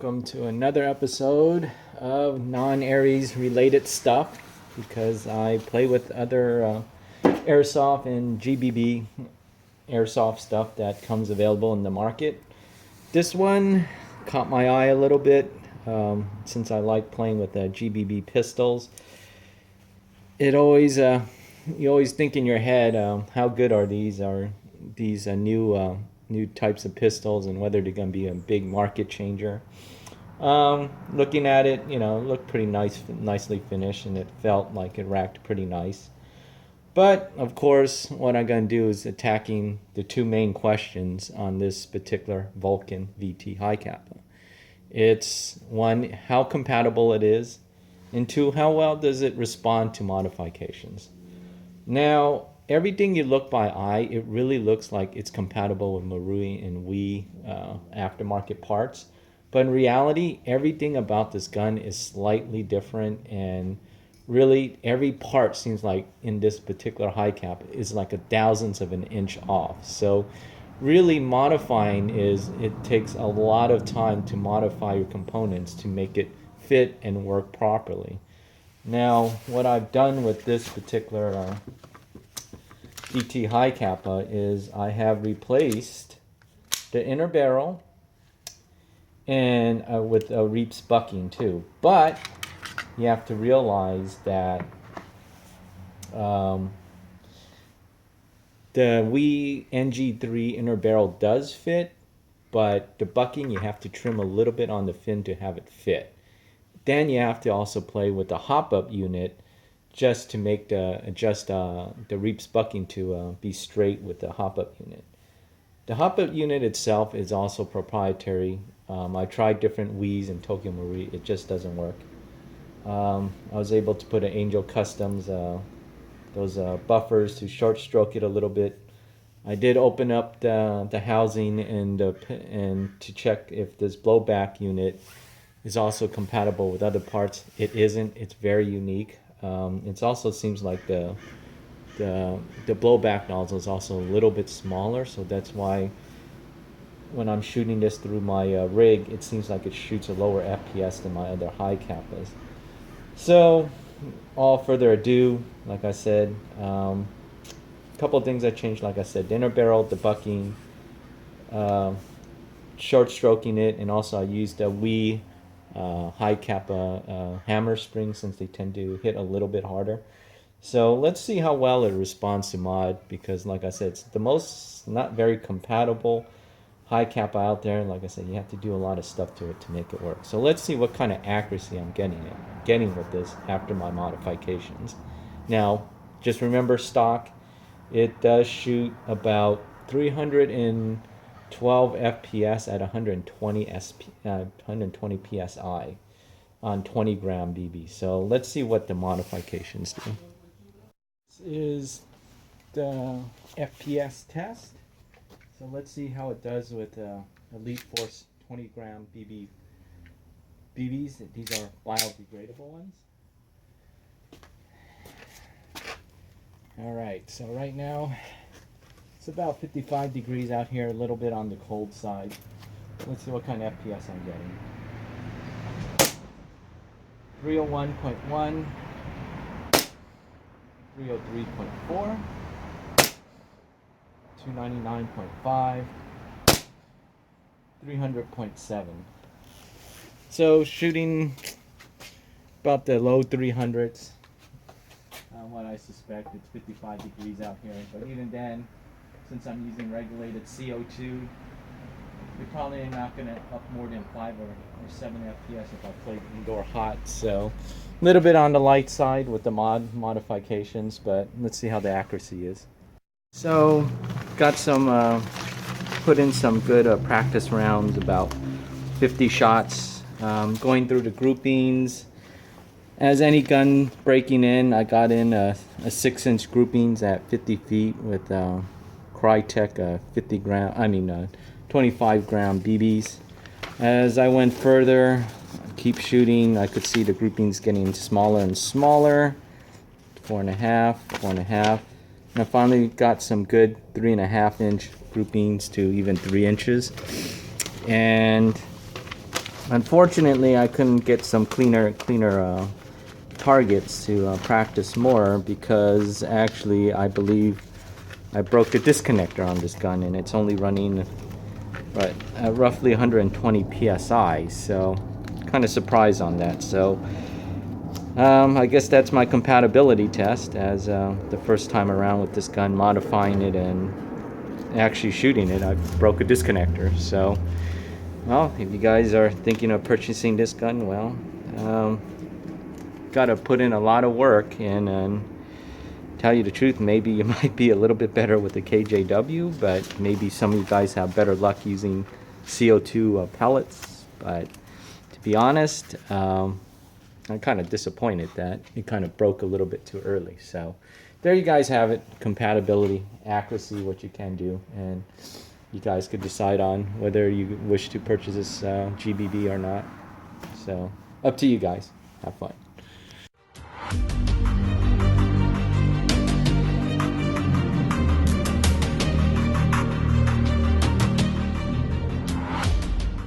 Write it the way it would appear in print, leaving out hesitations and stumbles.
welcome to another episode of non-ARES related stuff, because I play with other Airsoft and GBB Airsoft stuff that comes available in the market. This one caught my eye a little bit since I like playing with GBB pistols. It always you always think in your head, how good are these new types of pistols, and whether they're going to be a big market changer. Looking at it, it looked pretty nicely finished, and it felt like it racked pretty nice. But of course, what I'm going to do is attacking the two main questions on this particular Valken VT Hi-CAPA. It's one, how compatible it is, and two, how well does it respond to modifications. Now, everything you look by eye, it really looks like it's compatible with Marui and Wii aftermarket parts. But in reality, everything about this gun is slightly different, and really every part seems like in this particular Hi-CAPA is like a thousandth of an inch off. So really modifying it takes a lot of time to modify your components to make it fit and work properly. Now, what I've done with this particular VT Hi-CAPA is I have replaced the inner barrel and with a Reaps bucking too. But you have to realize that the Wii NG3 inner barrel does fit, but the bucking you have to trim a little bit on the fin to have it fit. Then you have to also play with the hop-up unit just to make the Reaps bucking to be straight with the hop-up unit. The hop-up unit itself is also proprietary. I tried different Wiis and Tokyo Marui. It just doesn't work. I was able to put an Angel Customs, those buffers to short stroke it a little bit. I did open up the housing and to check if this blowback unit is also compatible with other parts. It isn't. It's very unique. It also seems like the blowback nozzle is also a little bit smaller, so that's why when I'm shooting this through my rig, it seems like it shoots a lower FPS than my other Hi-CAPAs. So, all further ado, like I said, a couple of things I changed. Like I said, the inner barrel, the bucking, short stroking it, and also I used a Wii Hi-CAPA hammer spring, since they tend to hit a little bit harder. So let's see how well it responds to mod, because like I said, it's the most not very compatible Hi-CAPA out there. Like I said, you have to do a lot of stuff to it to make it work. So let's see what kind of accuracy I'm getting with this after my modifications. Now, just remember stock, it does shoot about 312 FPS at 120 PSI on 20 gram BB. So let's see what the modifications do. This is the FPS test. So let's see how it does with Elite Force 20 gram BBs. These are biodegradable ones. Alright, so right now it's about 55 degrees out here, a little bit on the cold side. Let's see what kind of FPS I'm getting. 301.1, 303.4, 299.5, 300.7. So shooting about the low 300s. What I suspect, it's 55 degrees out here, but even then, since I'm using regulated CO2, you're probably not going to up more than 5 or 7 FPS if I play indoor hot. So a little bit on the light side with the modifications, but let's see how the accuracy is. So got some put in some good practice rounds, about 50 shots, going through the groupings. As any gun breaking in, I got in a 6-inch groupings at 50 feet with Crytek 25 gram BBs. As I went further, keep shooting, I could see the groupings getting smaller and smaller. 4.5, 4.5. And I finally got some good 3.5 inch groupings to even 3 inches. And Unfortunately, I couldn't get some cleaner targets to practice more, because actually I believe I broke the disconnector on this gun, and it's only running roughly 120 psi, so kind of surprised on that. So I guess that's my compatibility test, as the first time around with this gun, modifying it and actually shooting it, I broke a disconnector. So, well, if you guys are thinking of purchasing this gun, well, got to put in a lot of work, and tell you the truth, maybe you might be a little bit better with the KJW, but maybe some of you guys have better luck using CO2 pellets. But to be honest, I'm kind of disappointed that it kind of broke a little bit too early. So there you guys have it. Compatibility, accuracy, what you can do, and you guys could decide on whether you wish to purchase this GBB or not. So up to you guys. Have fun.